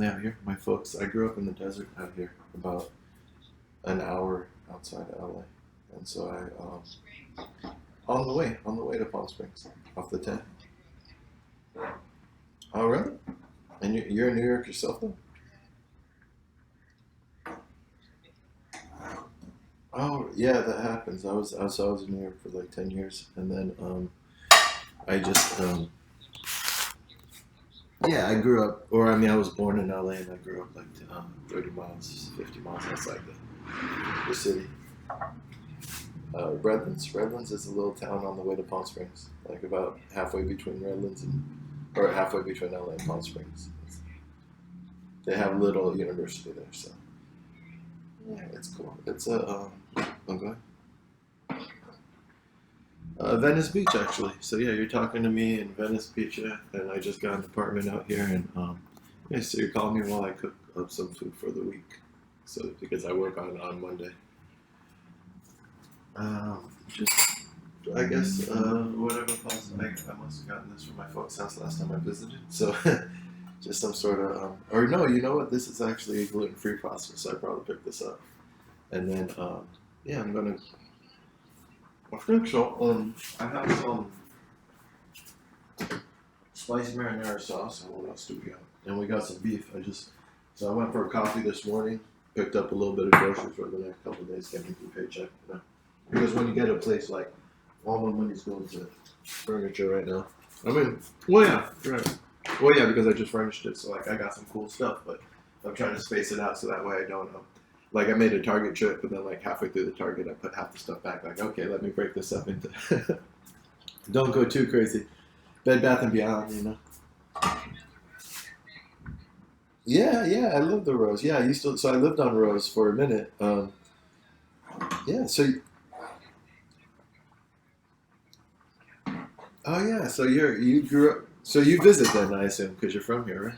family out here. My folks. I grew up in the desert out here, about an hour outside of LA, and so on the way to Palm Springs, off the 10. Oh, really? And you're in New York yourself, though? Oh, yeah, that happens. I was in New York for like 10 years, and then I just yeah, I grew up, or I mean, I was born in LA, and I grew up like 30 miles, 50 miles outside the city. Redlands is a little town on the way to Palm Springs, like about halfway between Redlands and, or halfway between LA and Palm Springs. They have a little university there, so yeah, it's cool. It's a, go ahead. Venice Beach, actually. So yeah, you're talking to me in Venice Beach, yeah, and I just got an apartment out here, and yeah, so you're calling me while I cook up some food for the week. So because I work on Monday, just I guess whatever pasta I must have gotten this from my folks' house last time I visited. So just some sort of or no, you know what? This is actually a gluten-free pasta, so I probably picked this up, and then yeah, I'm gonna. I think so. I have some spicy marinara sauce, and what else do we got? And we got some beef. So I went for a coffee this morning, picked up a little bit of groceries for the next couple of days, getting through paycheck. You know? Because when you get a place like, all my money's going to furniture right now. I mean, well, yeah, right. Well, yeah, because I just furnished it, so like I got some cool stuff, but I'm trying to space it out so that way I don't know. Like I made a Target trip, but then like halfway through the Target, I put half the stuff back. Like, okay, let me break this up into. Don't go too crazy. Bed Bath and Beyond, you know. Yeah, yeah, I love the Rose. Yeah, I used to. So I lived on Rose for a minute. Yeah. So, oh yeah. So you grew up. So you visit then, I assume, because you're from here, right?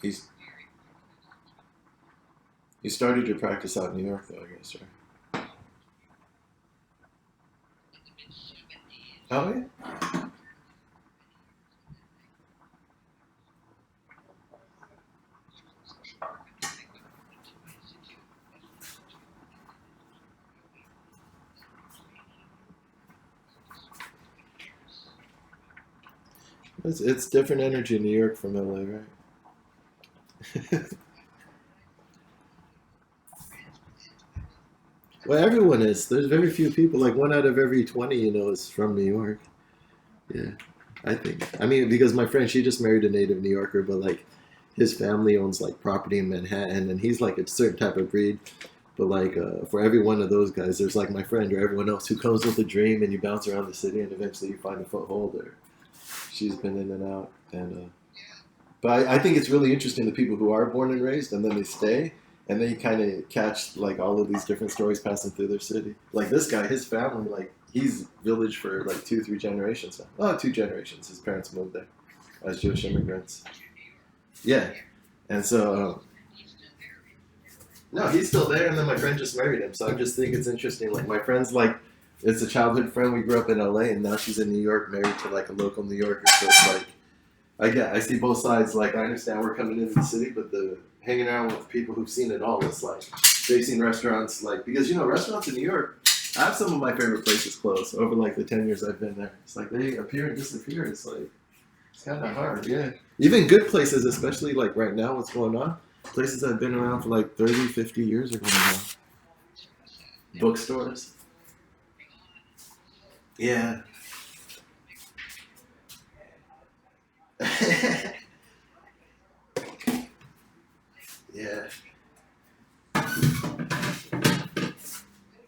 You you started your practice out in New York, though, I guess, right? Oh yeah. It's different energy in New York from LA, right? Well, everyone is. There's very few people. Like one out of every 20, is from New York. Yeah, I think. I mean, because my friend, she just married a native New Yorker, but like his family owns like property in Manhattan, and he's like a certain type of breed. But like for every one of those guys, there's like my friend or everyone else who comes with a dream, and you bounce around the city, and eventually you find a foothold. Or she's been in and out, and but I think it's really interesting the people who are born and raised, and then they stay, and then you kind of catch like all of these different stories passing through their city. Like this guy, his family, like he's village for like two, three generations now. Oh, two generations. His parents moved there as Jewish immigrants. Yeah, and so no, he's still there, and then my friend just married him. So I just think it's interesting. Like my friend's like, it's a childhood friend. We grew up in LA, and now she's in New York, married to like a local New Yorker. So it's like I see both sides. Like I understand we're coming into the city, but the hanging around with people who've seen it all, it's like they've seen restaurants like because restaurants in New York. I have some of my favorite places close over like the 10 years I've been there. It's like they appear and disappear. It's like it's kind of hard, yeah. Even good places, especially like right now, what's going on? Places that have been around for like 30, 50 years are going on. Bookstores. Yeah. Yeah.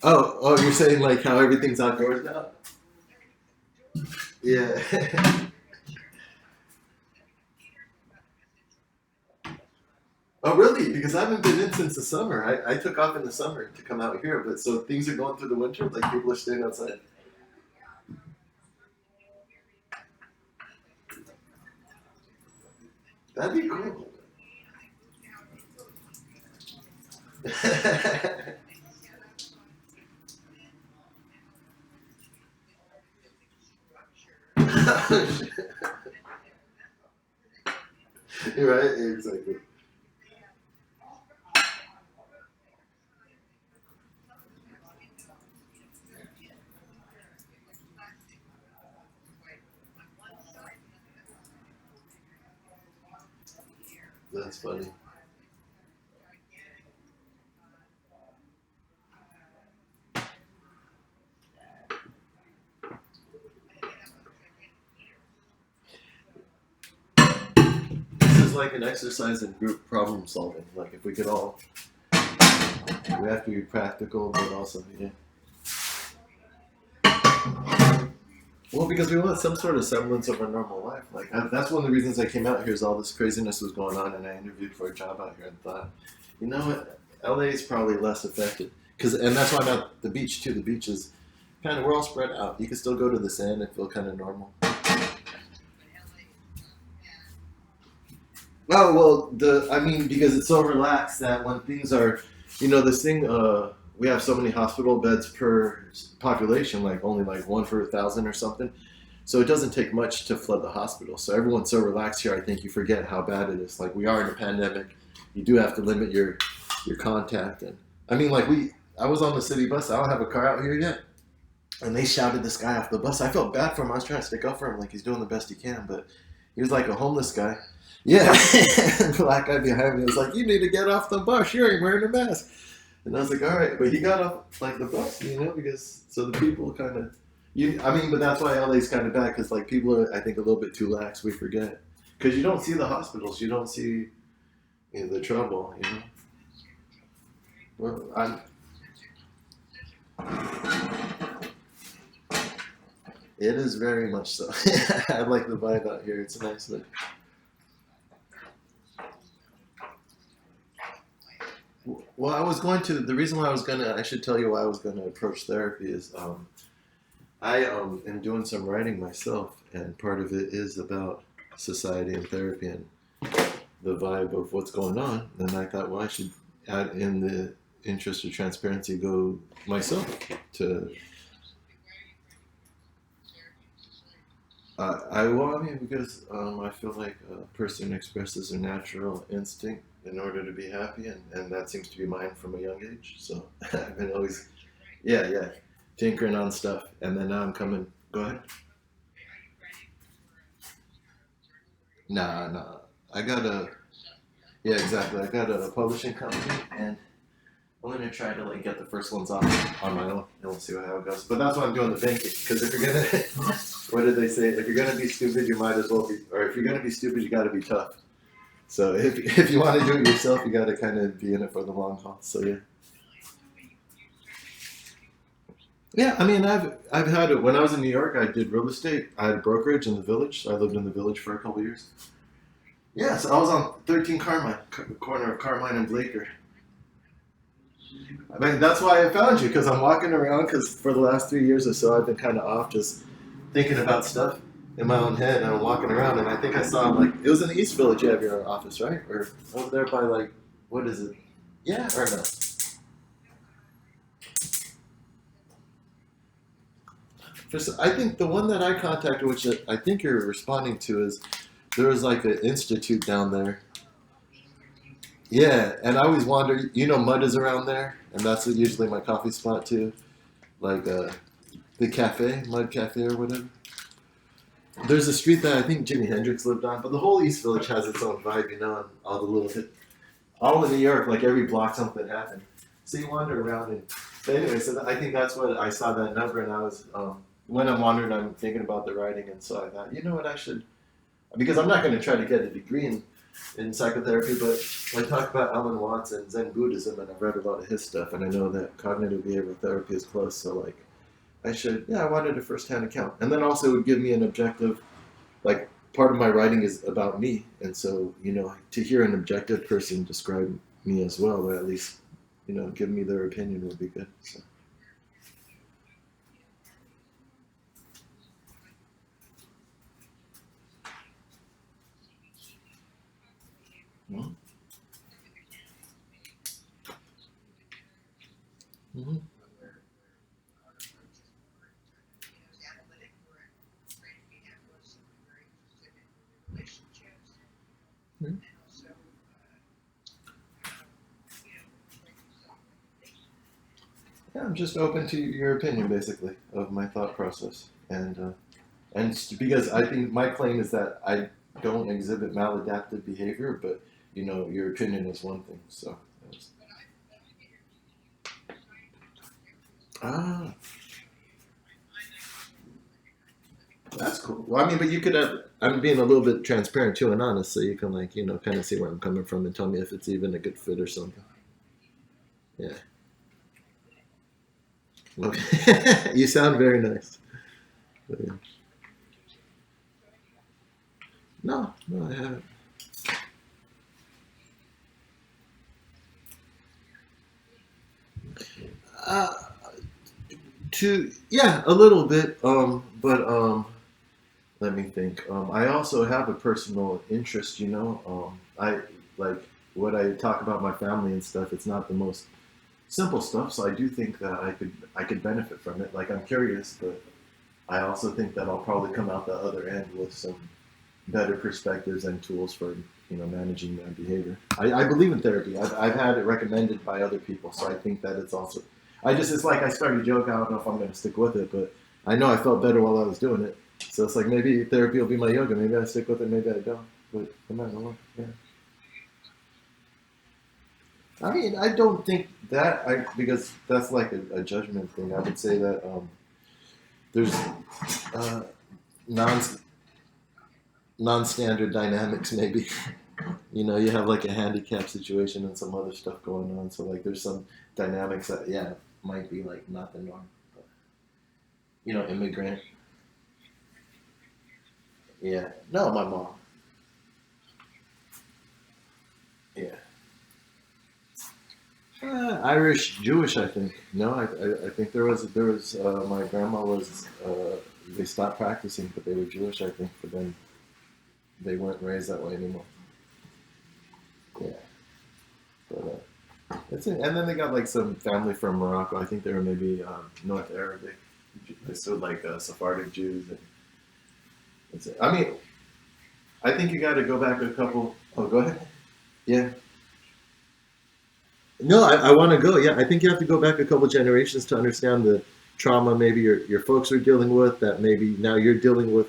Oh, you're saying like how everything's outdoors now? Yeah. Oh, really? Because I haven't been in since the summer. I took off in the summer to come out here, but so things are going through the winter, like people are staying outside. That'd be cool. Right? Exactly. That's funny. This is like an exercise in group problem solving. Like if we could all, we have to be practical, but also, yeah. Well, because we want some sort of semblance of a normal life. Like that's one of the reasons I came out here. Is all this craziness was going on, and I interviewed for a job out here and thought, you know what, LA is probably less affected. And that's why I'm at the beach too. The beach is kind of we're all spread out. You can still go to the sand and feel kind of normal. Oh well, the I mean because it's so relaxed that when things are, this thing. We have so many hospital beds per population, like only like one for 1,000 or something. So it doesn't take much to flood the hospital. So everyone's so relaxed here. I think you forget how bad it is. Like we are in a pandemic. You do have to limit your contact. And I mean, like I was on the city bus. I don't have a car out here yet. And they shouted this guy off the bus. I felt bad for him. I was trying to stick up for him, like he's doing the best he can. But he was like a homeless guy. Yeah, black guy behind me was like, "You need to get off the bus. You ain't wearing a mask." And I was like, "All right," but he got off like the bus, because so the people kind of, but that's why LA's kind of bad because like people are, I think, a little bit too lax. We forget because you don't see the hospitals, you don't see the trouble. Well, it is very much so. I like the vibe out here. It's nice. Well, I was going to. The reason why I should tell you why I was going to approach therapy is I am doing some writing myself, and part of it is about society and therapy and the vibe of what's going on. And I thought, well, I should, in the interest of transparency, go myself to. I mean, because I feel like a person expresses a natural instinct in order to be happy, and that seems to be mine from a young age. So I've been always, yeah, yeah, tinkering on stuff, and then now I'm coming. Go ahead. Nah, nah. I got a, yeah, exactly. I got a publishing company, and I'm gonna try to like get the first ones off on my own, and we'll see how it goes. But that's why I'm doing the banking, because if you're gonna, what did they say? If you're gonna be stupid, you might as well be, or if you're gonna be stupid, you got to be tough. So if you want to do it yourself, you got to kind of be in it for the long haul. So yeah, yeah. I mean, I've had it when I was in New York. I did real estate. I had a brokerage in the village. So I lived in the village for a couple of years. Yeah, so I was on 13 Carmine, corner of Carmine and Blaker. I mean, that's why I found you because I'm walking around because for the last 3 years or so, I've been kind of off just thinking about stuff in my own head and I'm walking around and I think I saw like it was in the East Village you have your office, right? Or over there by like what is it? Yeah or no? I think the one that I contacted, which I think you're responding to, is there was like an institute down there. Yeah, and I always wonder, Mud is around there, and that's usually my coffee spot too, like the cafe, Mud Cafe or whatever. There's a street that I think Jimi Hendrix lived on, but the whole East Village has its own vibe, and all the all in New York, like every block something happened. So you wander around, and but anyway, so I think that's what I saw that number, and I was when I'm wandering, I'm thinking about the writing, and so I thought, you know what, I should because I'm not going to try to get a degree in psychotherapy, but I talk about Alan Watts and Zen Buddhism, and I've read a lot of his stuff, and I know that cognitive behavioral therapy is close, so like I wanted a first-hand account, and then also it would give me an objective, like part of my writing is about me, and so to hear an objective person describe me as well, or at least give me their opinion would be good. So. Mm-hmm. Mm-hmm. Mhm. Yeah, I'm just open to your opinion, basically, of my thought process, because I think my claim is that I don't exhibit maladaptive behavior, but your opinion is one thing. So, ah, that's cool. Well, I mean, but you could have. I'm being a little bit transparent too and honest, so you can kind of see where I'm coming from and tell me if it's even a good fit or something. Yeah. Okay. You sound very nice. But, yeah. No, no, I haven't. Uh, yeah, a little bit. But let me think. I also have a personal interest. I like what I talk about my family and stuff. It's not the most simple stuff, so I do think that I could benefit from it. Like I'm curious, but I also think that I'll probably come out the other end with some better perspectives and tools for managing my behavior. I believe in therapy. I've had it recommended by other people, so I think that it's also. It's like I started a joke. I don't know if I'm going to stick with it, but I know I felt better while I was doing it. So it's like maybe therapy will be my yoga. Maybe I stick with it. Maybe I don't. But no matter what, yeah. I mean, I don't think that because that's like a judgment thing. I would say that there's uh, non non-standard dynamics maybe. You have like a handicap situation and some other stuff going on, so like there's some dynamics that might be like not the norm, but immigrant. Yeah, no, my mom. Yeah. Irish Jewish, I think. No, I think there was my grandma was they stopped practicing, but they were Jewish, I think, but then they weren't raised that way anymore. Yeah, but that's it. And then they got like some family from Morocco. I think they were maybe North Arabic. They still like Sephardic Jews. And that's it. I mean, I think you got to go back a couple. Oh, go ahead. Yeah. No, I want to go. Yeah, I think you have to go back a couple generations to understand the trauma maybe your folks are dealing with that maybe now you're dealing with.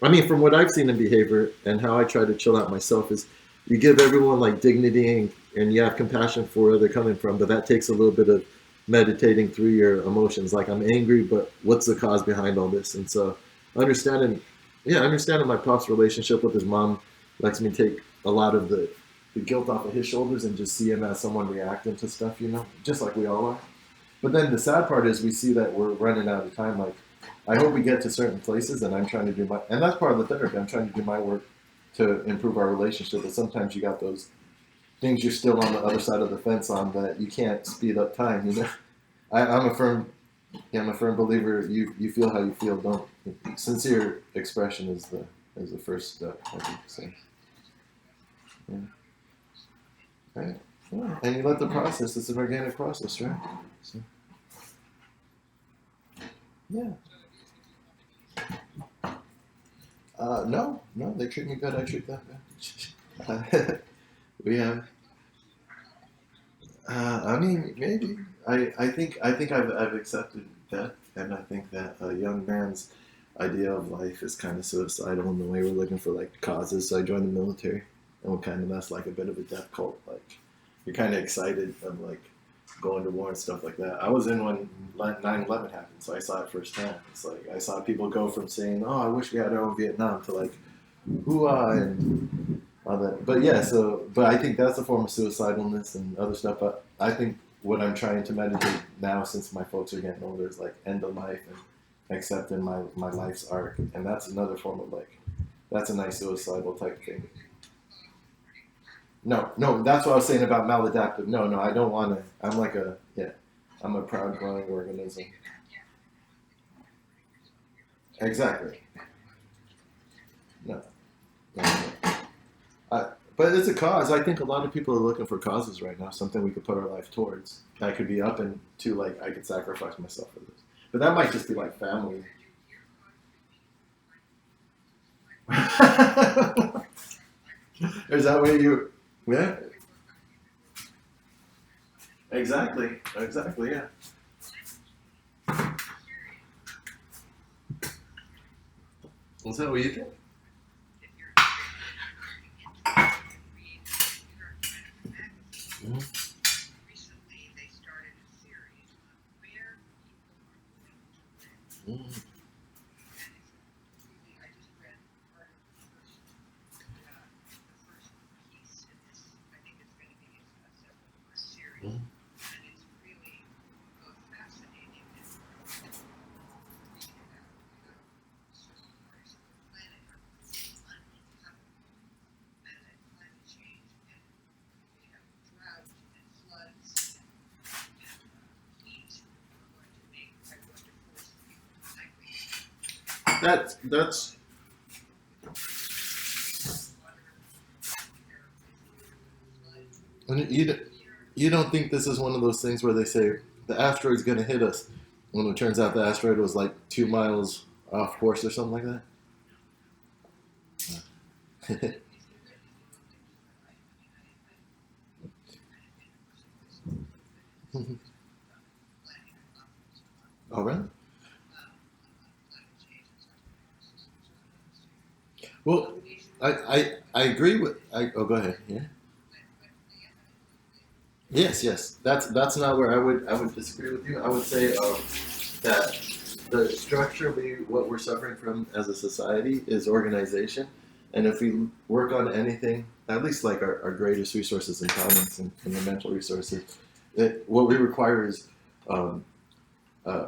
I mean, from what I've seen in behavior and how I try to chill out myself is you give everyone like dignity and you have compassion for where they're coming from, but that takes a little bit of meditating through your emotions. Like I'm angry, but what's the cause behind all this? And so understanding, yeah, understanding my pop's relationship with his mom lets me take a lot of the guilt off of his shoulders and just see him as someone reacting to stuff, just like we all are. But then the sad part is we see that we're running out of time. Like, I hope we get to certain places, and I'm trying to do and that's part of the therapy. I'm trying to do my work to improve our relationship. But sometimes you got those things you're still on the other side of the fence on that you can't speed up time. I'm a firm, yeah, I'm a firm believer. You feel how you feel. Don't sincere expression is the first step. I think so. Yeah. Right. Yeah. And you let the process. It's an organic process, right? So, yeah. No, no, they treat me good. I treat them good. we have. I mean, maybe. I think I've accepted that, and I think that a young man's idea of life is kind of suicidal in the way we're looking for like causes. So I joined the military, and that's like a bit of a death cult. Like you're kind of excited of like going to war and stuff like that. I was in when 9/11 happened, so I saw it firsthand. It's like I saw people go from saying, "Oh, I wish we had our own Vietnam," to like, "Who and all that." But yeah, but I think that's a form of suicidalness and other stuff. But I think what I'm trying to meditate now, since my folks are getting older, is like end of life and accepting my life's arc, and that's another form of like, that's a nice suicidal type thing. No, no, that's what I was saying about maladaptive. No, no, I don't want to. I'm like I'm a proud growing organism. Exactly. No, no, no. But it's a cause. I think a lot of people are looking for causes right now. Something we could put our life towards. I could be up and to like I could sacrifice myself for this. But that might just be like family. Is that where you? Yeah, exactly, exactly. Yeah. Is that what you think? Mhm. Mhm. Mhm. That's and you don't think this is one of those things where they say the asteroid's going to hit us when it turns out the asteroid was like 2 miles off course or something like that? Oh, really? Well, I agree with. Oh, go ahead. Yeah. Yes, yes. That's not where I would disagree with you. I would say that the structure what we're suffering from as a society is organization, and if we work on anything, at least like our greatest resources and talents and the mental resources, what we require is um,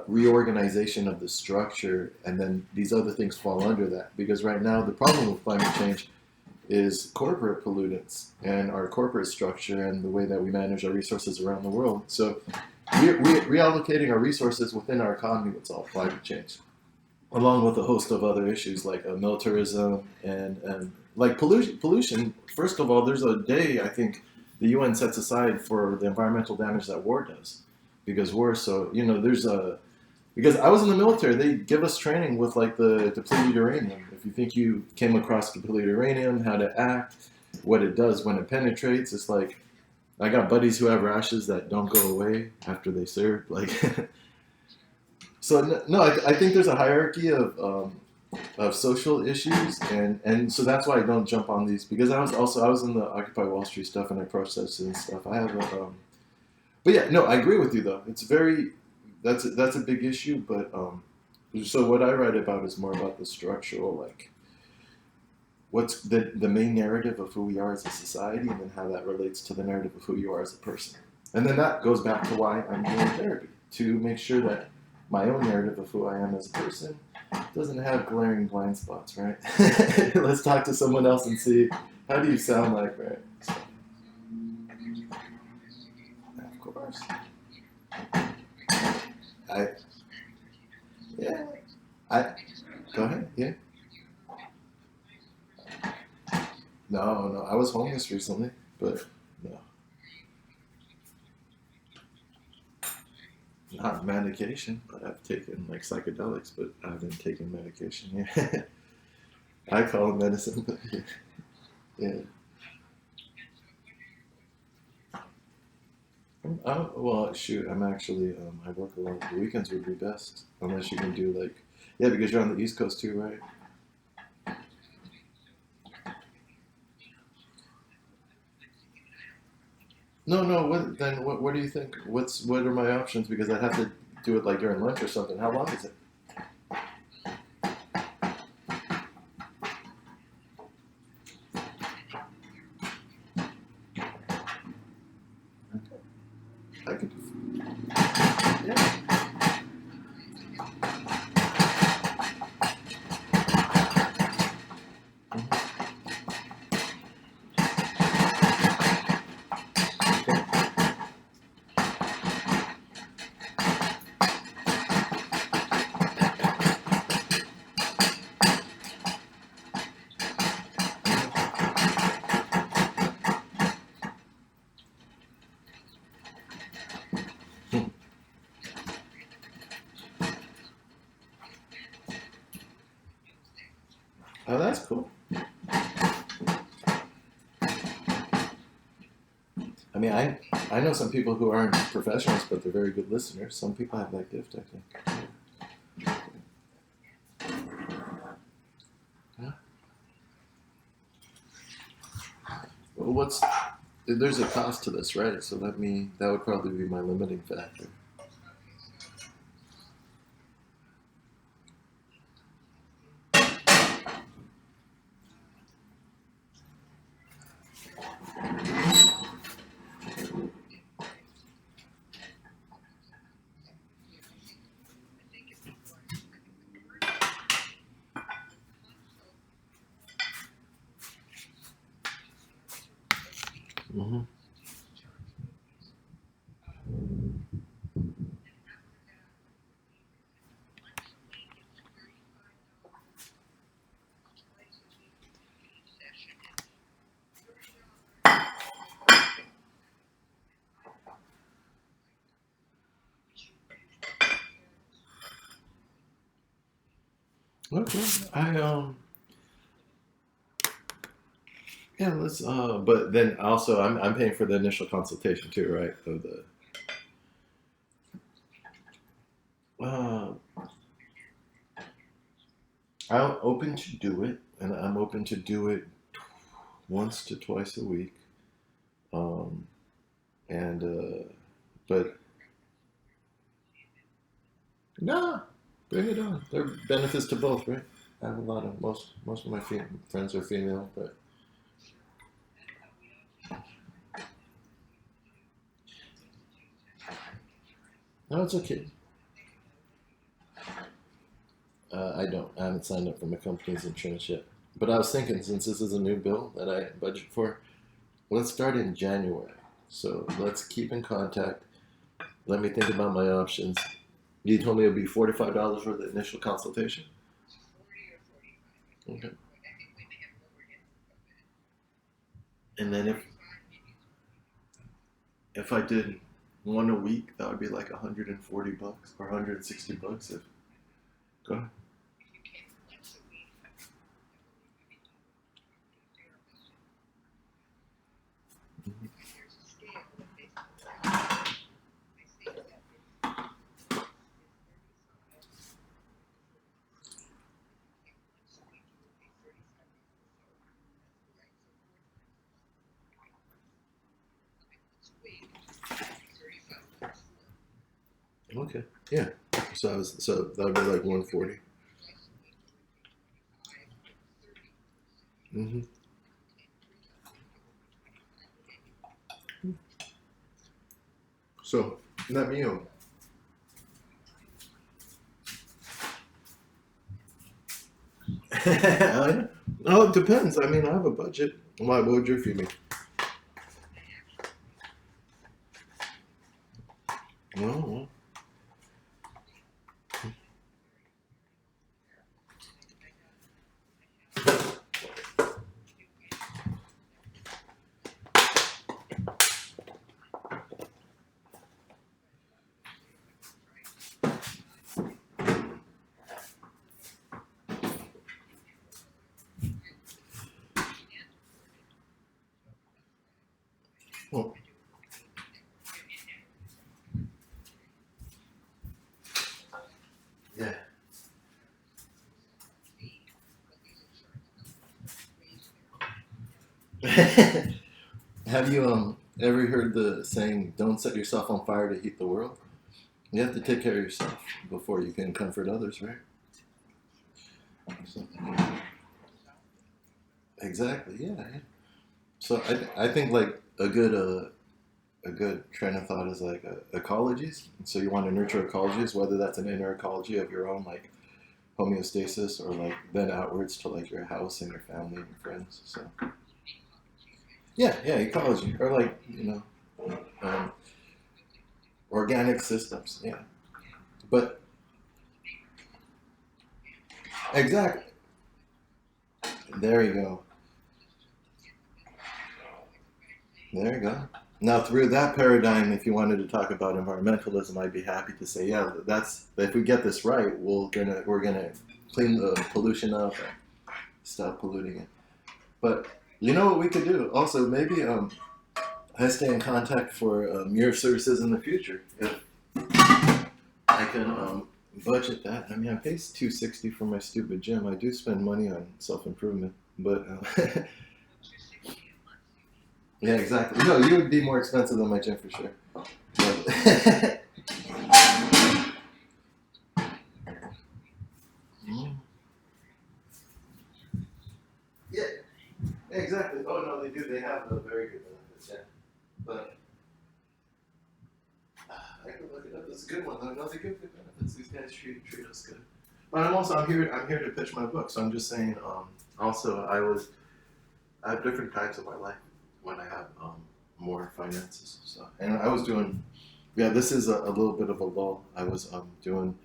reorganization of the structure, and then these other things fall under that. Because right now, the problem with climate change is corporate pollutants and our corporate structure and the way that we manage our resources around the world. So, reallocating our resources within our economy would solve climate change, along with a host of other issues like militarism and like pollution. Pollution. First of all, there's a day I think the UN sets aside for the environmental damage that war does, because war. So there's a because I was in the military, they give us training with like the depleted uranium. If you think you came across depleted uranium, how to act, what it does when it penetrates, it's like I got buddies who have rashes that don't go away after they serve. Like, so no, I think there's a hierarchy of social issues, and so that's why I don't jump on these because I was in the Occupy Wall Street stuff and I protested and stuff. I have a but yeah, no, I agree with you though. It's very that's a big issue, but so what I write about is more about the structural, like what's the main narrative of who we are as a society, and then how that relates to the narrative of who you are as a person, and then that goes back to why I'm doing therapy to make sure that my own narrative of who I am as a person doesn't have glaring blind spots, right? Let's talk to someone else and see how do you sound like, right? So, of course, I yeah. I Go ahead. Yeah. No, no. I was homeless recently, but no, not medication. But I've taken like psychedelics, but I haven't taken medication. Yeah. I call it medicine, but yeah. Yeah. Well, shoot. I'm actually. I work a lot. The weekends would be best, unless you can do like. Yeah, because you're on the East Coast too, right? No, no. What then? What do you think? What are my options? Because I have to do it like during lunch or something. How long is it? I could. Yeah. Mhm. Okay. Hmm. Oh, that's cool. mean, I know some people who aren't professionals, but they're very good listeners. Some people have that gift, I think. Yeah. Well, there's a cost to this, right? So that would probably be my limiting factor. Mm-hmm. Okay. Yeah, let's but then also I'm paying for the initial consultation too, right? Of the uh I'm open to do it, and I'm open to do it once to twice a week. Um and but nah, bring it on. There are benefits to both, right? I have a lot of most of my friends are female, but no, it's okay. I don't. I haven't signed up for my company's insurance yet. But I was thinking, since this is a new bill that I budget for, let's start in January. So let's keep in contact. Let me think about my options. You told me it would be $45 for the initial consultation. Okay. And then if I did one a week, that would be like $140 or $160 if go ahead. Okay. Yeah. So that would be like 140. Mm-hmm. So let me know. Oh, it depends. I mean, I have a budget. Why? What would your fee be? Well, well, yeah. Have you ever heard the saying, "Don't set yourself on fire to heat the world"? You have to take care of yourself before you can comfort others, right? So, exactly. Yeah. Yeah. So I think like a good train of thought is like ecologies. So you want to nurture ecologies, whether that's an inner ecology of your own like homeostasis, or like then outwards to like your house and your family and your friends. So yeah, yeah, ecology, or like um, organic systems. Yeah, but exactly. There you go. There you go. Now, through that paradigm, if you wanted to talk about environmentalism, I'd be happy to say, yeah, that's if we get this right, we're gonna clean the pollution up and stop polluting it. But you know what we could do? Also, maybe I stay in contact for your services in the future. If I can budget that. I mean, I pay $260 for my stupid gym. I do spend money on self improvement, but yeah, exactly. No, you would be more expensive than my gym for sure. But yeah, exactly. Oh no, they do. They have a very good benefits. Yeah, but I can look it up. It's a good one. No, they give good benefits. These guys treat us good. But I'm here to pitch my book. So I'm just saying. Also, I have different times of my life when I have more finances. So and I was doing. Yeah, this is a little bit of a lull. I was doing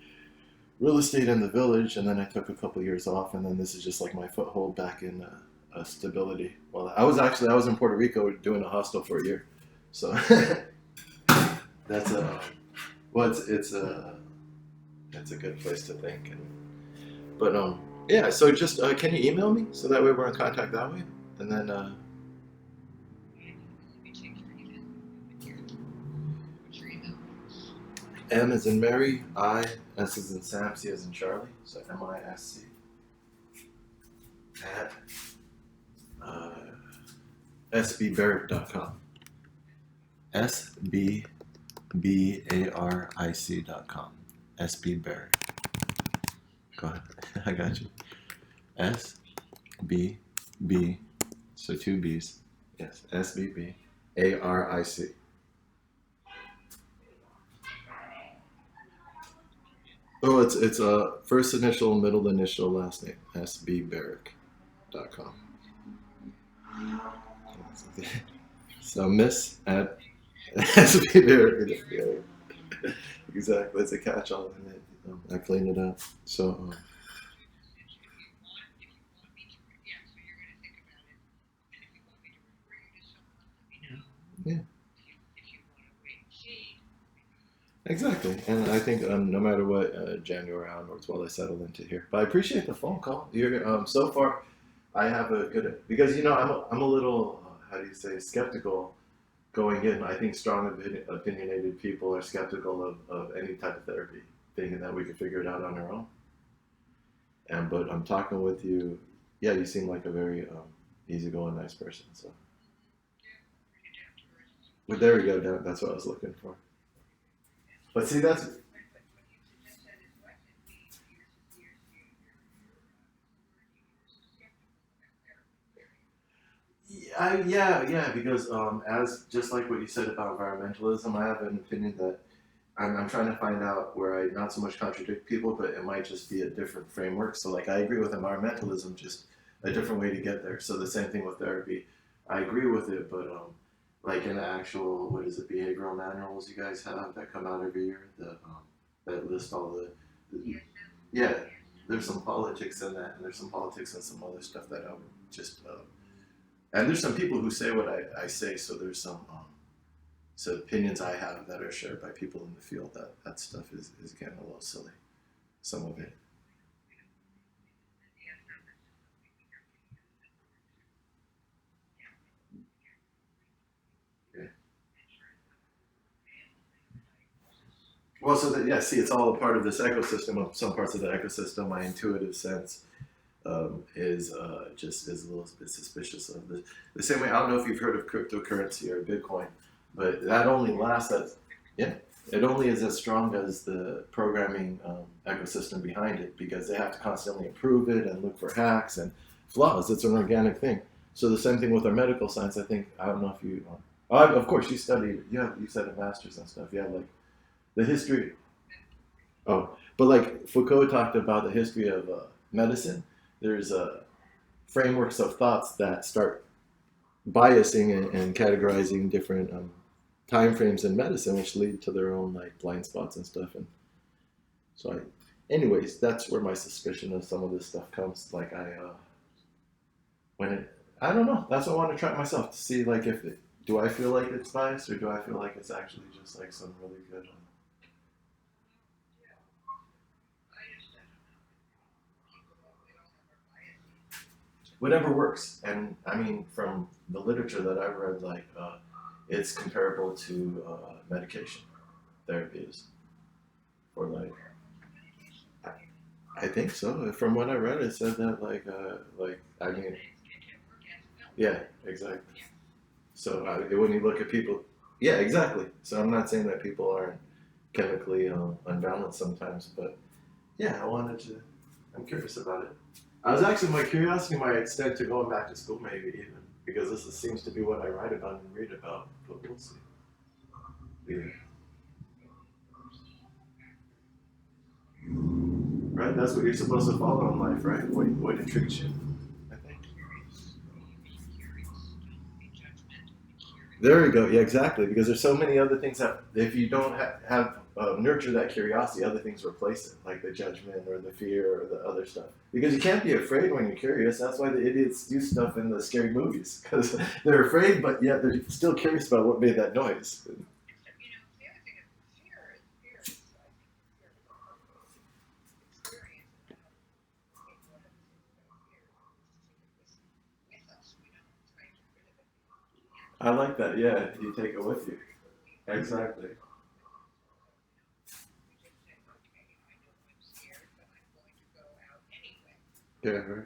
real estate in the village, and then I took a couple years off, and then this is just like my foothold back in stability. Well, I was in Puerto Rico doing a hostel for a year, so that's a well, it's a good place to think. But yeah. So just can you email me so that way we're in contact that way, and then M is in Mary, S is in Sam, C is in Charlie, so MISC at uh, sbbaric.com. SBBARIC.com. SB Barrick. Go ahead. I got you. SBB. So two B's. Yes. SBBARIC. Oh, it's a first initial, middle initial, last name. SBBarrick.com. So Miss at SB Barrick. Exactly. It's a catch-all, and I clean it up. So yeah, exactly. And I think no matter what, January onwards, while I settle into here. But I appreciate the phone call. You're so far, I have a good because I'm a little how do you say skeptical going in. I think strong opinionated people are skeptical of any type of therapy, thinking that we can figure it out on our own. And but I'm talking with you. Yeah, you seem like a very easygoing, nice person. So, well, there we go. That's what I was looking for. But see, that's yeah, because as just like what you said about environmentalism, I have an opinion that I'm trying to find out where I not so much contradict people, but it might just be a different framework. So, like, I agree with environmentalism, just a different way to get there. So, the same thing with therapy. I agree with it, but like in the actual, what is it, behavioral manuals you guys have that come out every year that list all the yeah, there's some politics in that, and there's some politics and some other stuff that I would just and there's some people who say what I say, so there's some so opinions I have that are shared by people in the field that stuff is getting a little silly. Some of it. Yeah. Well, so that yeah, see, it's all a part of this ecosystem. Of some parts of the ecosystem, my intuitive sense is just is a little bit suspicious of the same way. I don't know if you've heard of cryptocurrency or Bitcoin, but that only lasts that yeah, it only is as strong as the programming ecosystem behind it because they have to constantly improve it and look for hacks and flaws. It's an organic thing. So the same thing with our medical science. I think I don't know if you. Of course, you studied. Yeah, you said a master's and stuff. Yeah, like the history. Oh, but like Foucault talked about the history of medicine. There's frameworks of thoughts that start biasing and categorizing different time frames in medicine, which lead to their own like blind spots and stuff. And so, anyways, that's where my suspicion of some of this stuff comes. Like when it, I don't know. That's what I want to try myself to see like if it, do I feel like it's biased or do I feel like it's actually just like some really good whatever works. And I mean, from the literature that I've read, like it's comparable to medication therapy is for like. I, I think so. From what I read, it said that like I mean, yeah, exactly. So when you look at people, yeah, exactly. So I'm not saying that people aren't chemically unbalanced sometimes, but yeah, I wanted to. I'm curious about it. I was actually my curiosity might extend to going back to school, maybe even because seems to be what I write about and read about. But we'll see. Yeah. Right? That's what you're supposed to follow in life, right? What intrigues you, I think. There we go. Yeah, exactly. Because there's so many other things that if you don't have nurture that curiosity, other things replace it, like the judgment or the fear or the other stuff. Because you can't be afraid when you're curious. That's why the idiots do stuff in the scary movies because they're afraid, but yet they're still curious about what made that noise. I like that. Yeah, you take it with you. Exactly. Yeah. Right.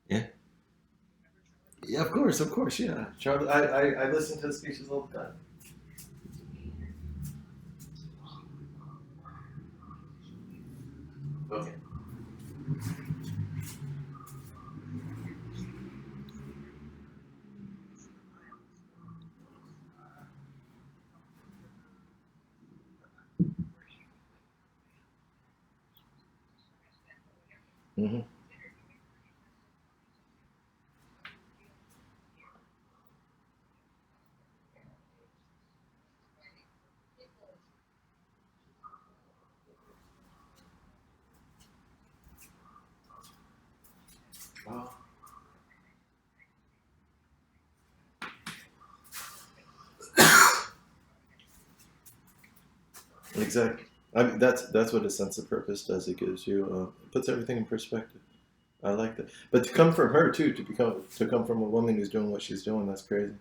Yeah. Yeah, of course, yeah. Charlie, I listen to his speeches all the time. Okay. Hmm. Wow. Exactly. I mean, that's what a sense of purpose does. It gives you, it puts everything in perspective. I like that. But to come from her too, to come from a woman who's doing what she's doing, that's crazy.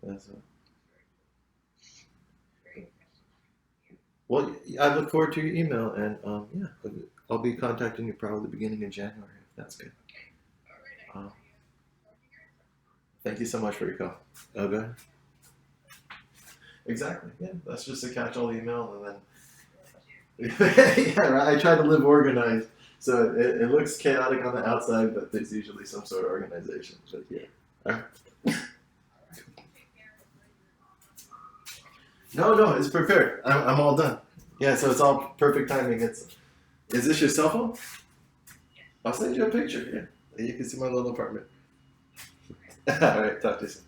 That's, well, I look forward to your email, and yeah, I'll be contacting you probably beginning of January. If that's good. Uh, Thank you so much for your call. Okay. Exactly. Yeah, that's just a catch-all email, and then yeah, right. I try to live organized, so it looks chaotic on the outside, but there's usually some sort of organization. But yeah. All right. No, no, it's prepared. I'm all done. Yeah, so it's all perfect timing. Is this your cell phone? I'll send you a picture. Yeah, you can see my little apartment. All right, talk to you soon.